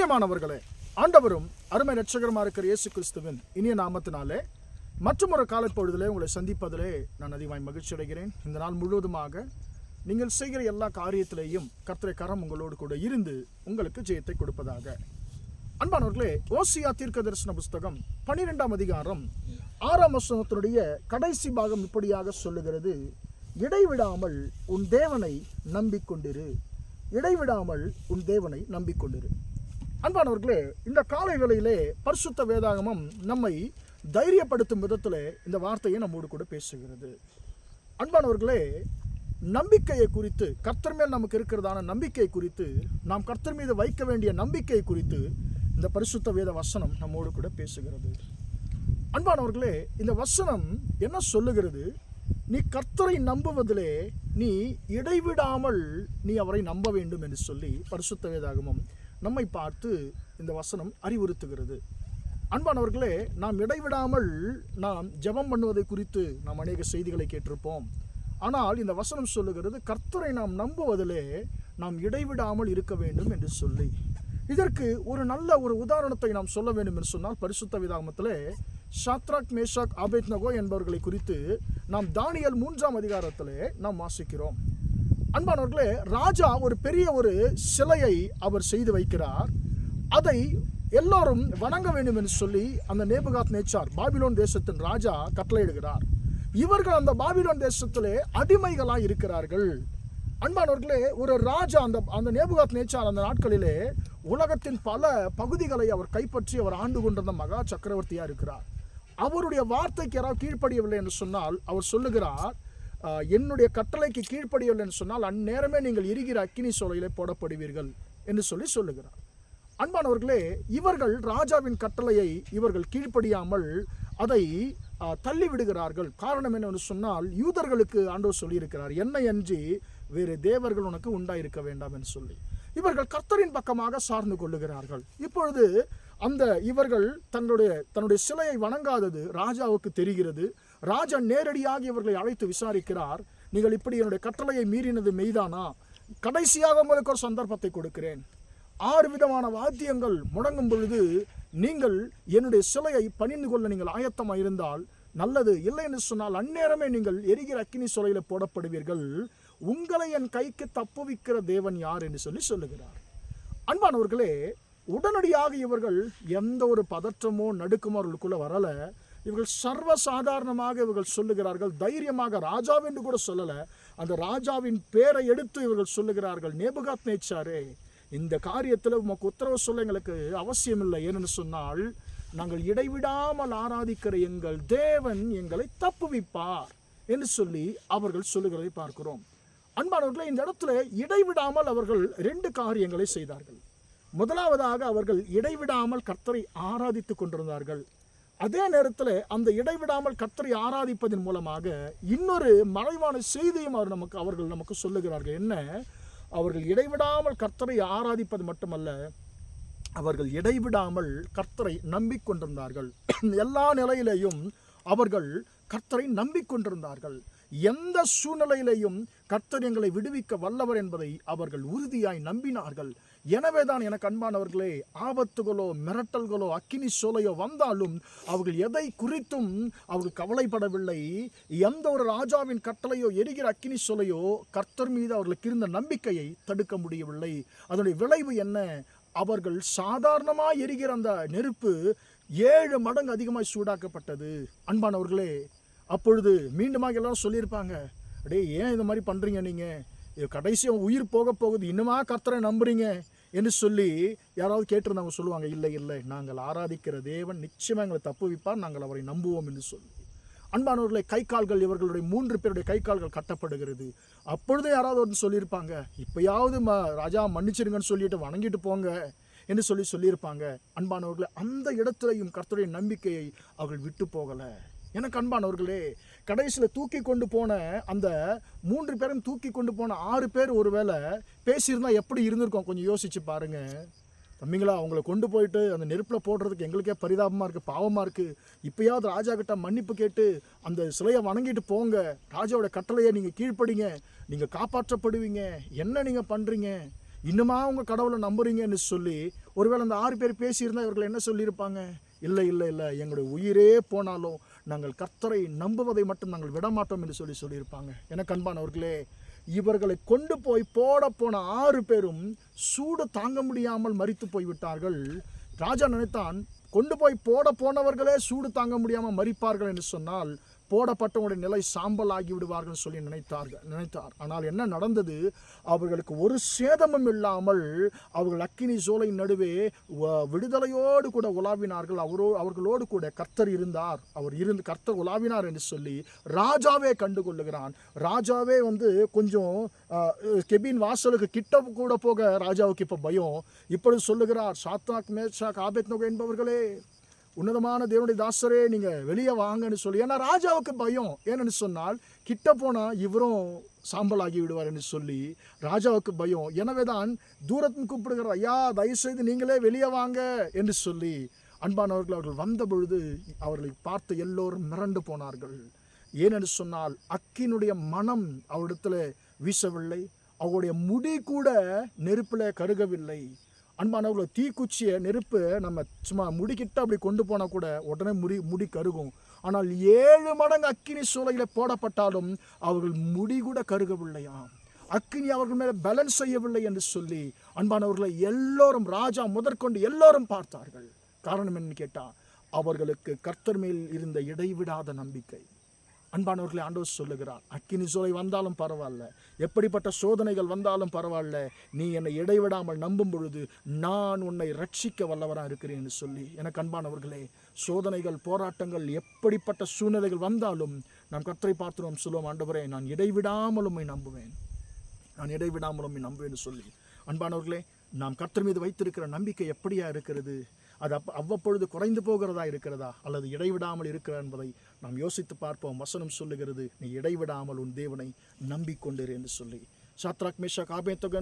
பிரியமானவர்களே, ஆண்டவரும் அருமை இரட்சகருமா இருக்கிற இயேசு கிறிஸ்துவின் இனிய நாமத்தினாலே மற்றும் ஒரு காலப்பொழுதிலே உங்களை சந்திப்பதிலே நான் அதிகமாய் மகிழ்ச்சி அடைகிறேன். இந்த நாள் முழுவதுமாக நீங்கள் செய்கிற எல்லா காரியத்திலேயும் கர்த்தருடைய கரம் உங்களோடு கூட இருந்து உங்களுக்கு ஜெயத்தை கொடுப்பதாக. அன்பானவர்களே, ஓசியா தீர்க்க தரிசன புஸ்தகம் 12ஆம் அதிகாரம் 6ஆம் வசனத்தினுடைய கடைசி பாகம் இப்படியாக சொல்லுகிறது: இடைவிடாமல் உன் தேவனை நம்பிக்கொண்டிரு, இடைவிடாமல் உன் தேவனை நம்பிக்கொண்டிரு. அன்பானவர்களே, இந்த காலை வேளையிலே பரிசுத்த வேதாகமம் நம்மை தைரியப்படுத்தும் விதத்தில் இந்த வார்த்தையை நம்மோடு கூட பேசுகிறது. அன்பானவர்களே, நம்பிக்கையை குறித்து, கர்த்தர் மேல் நமக்கு இருக்கிறதான நம்பிக்கை குறித்து, நாம் கர்த்தர் மீது வைக்க வேண்டிய நம்பிக்கை குறித்து இந்த பரிசுத்த வேத வசனம் நம்மோடு கூட பேசுகிறது. அன்பானவர்களே, இந்த வசனம் என்ன சொல்லுகிறது? நீ கர்த்தரை நம்புவதிலே நீ இடைவிடாமல் நீ அவரை நம்ப வேண்டும் என்று சொல்லி பரிசுத்த வேதாகமம் நம்மை பார்த்து இந்த வசனம் அறிவுறுத்துகிறது. அன்பானவர்களே, நாம் இடைவிடாமல் நாம் ஜெபம் பண்ணுவதை குறித்து நாம் அநேக செய்திகளை கேட்டிருப்போம். ஆனால் இந்த வசனம் சொல்லுகிறது, கர்த்தரை நாம் நம்புவதிலே நாம் இடைவிடாமல் இருக்க வேண்டும் என்று சொல்லி. இதற்கு ஒரு நல்ல ஒரு உதாரணத்தை நாம் சொல்ல வேண்டும் என்று சொன்னால், பரிசுத்த வேதாகமத்திலே ஷாத்ராக், மேஷாக், ஆபேத்நேகோ என்பவர்களை குறித்து நாம் தானியேல் 3ஆம் அதிகாரத்திலே நாம் வாசிக்கிறோம். அன்பானவர்களே, ராஜா ஒரு பெரிய ஒரு சிலையை அவர் செய்து வைக்கிறார். அதை எல்லோரும் வணங்க வேண்டும் என்று சொல்லி அந்த நேபுகாத்நேச்சார், பாபிலோன் தேசத்தின் ராஜா கட்டளையிடுகிறார். இவர்கள் அந்த பாபிலோன் தேசத்திலே அடிமைகளாக இருக்கிறார்கள். அன்பானவர்களே, ஒரு ராஜா அந்த நேபுகாத்நேச்சார் அந்த நாட்களிலே உலகத்தின் பல பகுதிகளை அவர் கைப்பற்றி அவர் ஆண்டு கொண்டிருந்த மகா சக்கரவர்த்தியாக இருக்கிறார். அவருடைய வார்த்தைக்கு யாராவது கீழ்ப்படியவில்லை என்று சொன்னால் அவர் சொல்லுகிறார், என்னுடைய கட்டளைக்கு கீழ்ப்படியவில்லை என்று சொன்னால் அந்நேரமே நீங்கள் எரிகிற அக்கினி சூளையிலே போடப்படுவீர்கள் என்று சொல்லுகிறார். அன்பானவர்களே, இவர்கள் ராஜாவின் கட்டளையை இவர்கள் கீழ்ப்படியாமல் அதை தள்ளி விடுகிறார்கள். காரணம் என்னவென்று சொன்னால், யூதர்களுக்கு ஆண்டவர் சொல்லியிருக்கிறார், என்னை அன்றி வேறு தேவர்கள் உனக்கு உண்டாயிருக்க வேண்டாம் என்று சொல்லி. இவர்கள் கர்த்தரின் பக்கமாக சார்ந்து கொள்ளுகிறார்கள். இப்பொழுது இவர்கள் தன்னுடைய சிலையை வணங்காதது ராஜாவுக்கு தெரிகிறது. ராஜா நேரடியாக இவர்களை அழைத்து விசாரிக்கிறார், நீங்கள் இப்படி என்னுடைய கட்டளையை மீறினது மெய்தானா? கடைசியாக உங்களுக்கு ஒரு சந்தர்ப்பத்தை கொடுக்கிறேன். 6 விதமான வாத்தியங்கள் முழங்கும் பொழுது நீங்கள் என்னுடைய சிலையை பணிந்து கொள்ள நீங்கள் ஆயத்தமாக இருந்தால் நல்லது, இல்லை என்று சொன்னால் அந்நேரமே நீங்கள் எரிகிற அக்கினி சூளையில போடப்படுவீர்கள். உங்களை என் கைக்கு தப்புவிக்கிற தேவன் யார் என்று சொல்லுகிறார். அன்பானவர்களே, உடனடியாக இவர்கள் எந்த ஒரு பதற்றமோ நடுக்கமோ அவர்களுக்குள்ள வரல. இவர்கள் சர்வசாதாரணமாக இவர்கள் சொல்லுகிறார்கள், தைரியமாக, ராஜாவென்று கூட சொல்லல, அந்த ராஜாவின் பேரை எடுத்து இவர்கள் சொல்லுகிறார்கள், நேபுகாத்நேச்சாரே, இந்த காரியத்தில் உமக்கு உத்தரவு சொல்ல எங்களுக்கு அவசியம் இல்லை. ஏனென்று சொன்னால் நாங்கள் இடைவிடாமல் ஆராதிக்கிற எங்கள் தேவன் எங்களை தப்புவிப்பார் என்று சொல்லி அவர்கள் சொல்லுகிறதை பார்க்கிறோம். அன்பானவர்களே, இந்த இடத்துல இடைவிடாமல் அவர்கள் 2 காரியங்களை செய்தார்கள். முதலாவதாக அவர்கள் இடைவிடாமல் கர்த்தரை ஆராதித்து கொண்டிருந்தார்கள். அதே நேரத்தில் அந்த இடைவிடாமல் கர்த்தரை ஆராதிப்பதன் மூலமாக இன்னொரு மறைவான செய்தியும் அவர்கள் நமக்கு சொல்லுகிறார்கள். என்ன? அவர்கள் இடைவிடாமல் கர்த்தரை ஆராதிப்பது மட்டுமல்ல, அவர்கள் இடைவிடாமல் கர்த்தரை நம்பிக்கொண்டிருந்தார்கள். எல்லா நிலையிலேயும் அவர்கள் கர்த்தரை நம்பிக்கொண்டிருந்தார்கள். எந்த சூழ்நிலையிலேயும் கர்த்தர் எங்களை விடுவிக்க வல்லவர் என்பதை அவர்கள் உறுதியாய் நம்பினார்கள். எனவேதான் எனக்கு அன்பானவர்களே, ஆபத்துகளோ மிரட்டல்களோ அக்கினி சூளையோ வந்தாலும் அவர்கள் எதை குறித்தும் அவர்கள் கவலைப்படவில்லை. எந்த ஒரு ராஜாவின் கட்டளையோ எரிகிற அக்கினி சூளையோ கர்த்தர் மீது அவர்களுக்கு இருந்த நம்பிக்கையை தடுக்க முடியவில்லை. அதனுடைய விளைவு என்ன? அவர்கள் சாதாரணமாக எரிகிற அந்த நெருப்பு 7 மடங்கு அதிகமாக சூடாக்கப்பட்டது. அன்பானவர்களே, அப்பொழுது மீண்டுமாக எல்லாரும் சொல்லியிருப்பாங்க, அடே ஏன் இந்த மாதிரி பண்ணுறீங்க, நீங்கள் கடைசியாக உயிர் போக போகுது, இன்னுமா கர்த்தரை நம்புறீங்க என்று சொல்லி யாராவது கேட்டிருந்தவங்க சொல்லுவாங்க, இல்லை நாங்கள் ஆராதிக்கிற தேவன் நிச்சயமாக எங்களை தப்புவிப்பார், நாங்கள் அவரை நம்புவோம் என்று சொல்லி. அன்பானவர்களை, கை கால்கள் இவர்களுடைய 3 பேருடைய கை கால்கள் கட்டப்படுகிறது. அப்பொழுது யாராவது ஒன்று சொல்லியிருப்பாங்க, இப்போயாவது ராஜா மன்னிச்சிருங்கன்னு சொல்லிட்டு வணங்கிட்டு போங்க என்று சொல்லியிருப்பாங்க. அன்பானவர்களை, அந்த இடத்துலையும் கர்த்தருடைய நம்பிக்கையை அவர்கள் விட்டு போகலை. எனக்கு அன்பானவர்களே, கடைசியில் தூக்கி கொண்டு போன அந்த 3 பேரும் தூக்கி கொண்டு போன 6 பேர் ஒருவேளை பேசியிருந்தா எப்படி இருந்திருக்கோம் கொஞ்சம் யோசிச்சு பாருங்க. தம்பிங்களா, அவங்கள கொண்டு போயிட்டு அந்த நெருப்பில் போடுறதுக்கு எங்களுக்கே பரிதாபமாக இருக்குது, பாவமாக இருக்குது. இப்போயாவது ராஜா கிட்ட மன்னிப்பு கேட்டு அந்த சிலையை வணங்கிட்டு போங்க, ராஜாவோட கட்டளையை நீங்கள் கீழ்ப்படிங்க, நீங்கள் காப்பாற்றப்படுவீங்க, என்ன நீங்கள் பண்ணுறீங்க, இன்னுமா உங்கள் கடவுளை நம்புறீங்கன்னு சொல்லி ஒருவேளை அந்த 6 பேர் பேசியிருந்தால் இவர்கள் என்ன சொல்லியிருப்பாங்க? இல்லை இல்லை இல்லை, எங்களுடைய உயிரே போனாலும் நாங்கள் கர்த்தரை நம்புவதை மட்டும் நாங்கள் விடமாட்டோம் என்று சொல்லியிருப்பாங்க. எனக்கு அன்பானவர்களே, இவர்களை கொண்டு போய் போன 6 பேரும் சூடு தாங்க முடியாமல் மரித்து போய்விட்டார்கள். ராஜா நினைத்தான், கொண்டு போய் போனவர்களே சூடு தாங்க முடியாமல் மரிப்பார்கள் என்று சொன்னால் போடப்பட்டவங்களுடைய நிலை சாம்பல் ஆகி விடுவார்கள் சொல்லி நினைத்தார். ஆனால் என்ன நடந்தது? அவர்களுக்கு ஒரு சேதமும் இல்லாமல் அவர்கள் அக்கினி சோலை நடுவே விடுதலையோடு கூட உலாவினார்கள். அவர்களோடு கூட கர்த்தர் இருந்தார். கர்த்தர் உலாவினார் என்று சொல்லி ராஜாவே கண்டுகொள்ளுகிறான். ராஜாவே கொஞ்சம் கெபின் வாசலுக்கு கிட்ட கூட போக ராஜாவுக்கு இப்போ பயம். இப்பொழுது சொல்லுகிறார், சாத்ராக் மேஷாக் ஆபேத்நேகோ என்பவர்களே, உன்னதமான தேவனுடைய தாசரே, நீங்கள் வெளியே வாங்கன்னு சொல்லி. ஏன்னா ராஜாவுக்கு பயம். ஏன்னு சொன்னால் கிட்ட போனால் இவரும் சாம்பலாகி விடுவார் என்று சொல்லி ராஜாவுக்கு பயம். எனவே தான் தூரத்தும் கூப்பிடுகிறார், ஐயா தயவுசெய்து நீங்களே வெளியே வாங்க என்று சொல்லி. அன்பானவர்கள், அவர்கள் வந்த பொழுது அவர்களை பார்த்து எல்லோரும் மிரண்டு போனார்கள். ஏனென்று சொன்னால் அக்கினுடைய மனம் அவரிடத்தில் வீசவில்லை, அவருடைய முடி கூட நெருப்பில் கருகவில்லை. அன்பானவர்கள், தீக்குச்சியை நெருப்பு நம்ம சும்மா முடிக்கிட்ட அப்படி கொண்டு போனால் கூட உடனே முடி கருகும். ஆனால் 7 மடங்கு அக்கினி சூளையில் போடப்பட்டாலும் அவர்கள் முடி கூட கருகவில்லையாம். அக்கினி அவர்கள் மேலே பேலன்ஸ் செய்யவில்லை என்று சொல்லி அன்பானவர்களை எல்லோரும், ராஜா முதற்கொண்டு எல்லோரும் பார்த்தார்கள். காரணம் என்னன்னு கேட்டால், அவர்களுக்கு கர்த்தர் மேல் இருந்த இடைவிடாத நம்பிக்கை. அன்பானவர்களை, ஆண்டவர் சொல்லுகிறார், அக்கினி சூளை வந்தாலும் பரவாயில்ல, எப்படிப்பட்ட சோதனைகள் வந்தாலும் பரவாயில்ல, நீ என்னை இடைவிடாமல் நம்பும் பொழுது நான் உன்னை ரட்சிக்க வல்லவராக இருக்கிறேன் என்று சொல்லி. எனக்கு அன்பானவர்களே, சோதனைகள், போராட்டங்கள், எப்படிப்பட்ட சூழ்நிலைகள் வந்தாலும் நாம் கர்த்தரை பார்த்து சொல்லுவோம், ஆண்டவரே நான் இடைவிடாமல் உம்மை நம்புவேன், நான் இடைவிடாமல் உம்மை நம்புவேன் சொல்லி. அன்பானவர்களே, நாம் கர்த்தர் மீது வைத்திருக்கிற நம்பிக்கை எப்படியா இருக்கிறது? அது அவ்வப்பொழுது குறைந்து போகிறதா இருக்கிறதா, அல்லது இடைவிடாமல் இருக்கிற என்பதை நாம் யோசித்து பார்ப்போம். வசனம் சொல்லுகிறது, நீ இடைவிடாமல் உன் தேவனை நம்பிக்கொண்டிரு என்று சொல்லி. Shadrach Meshach Abednego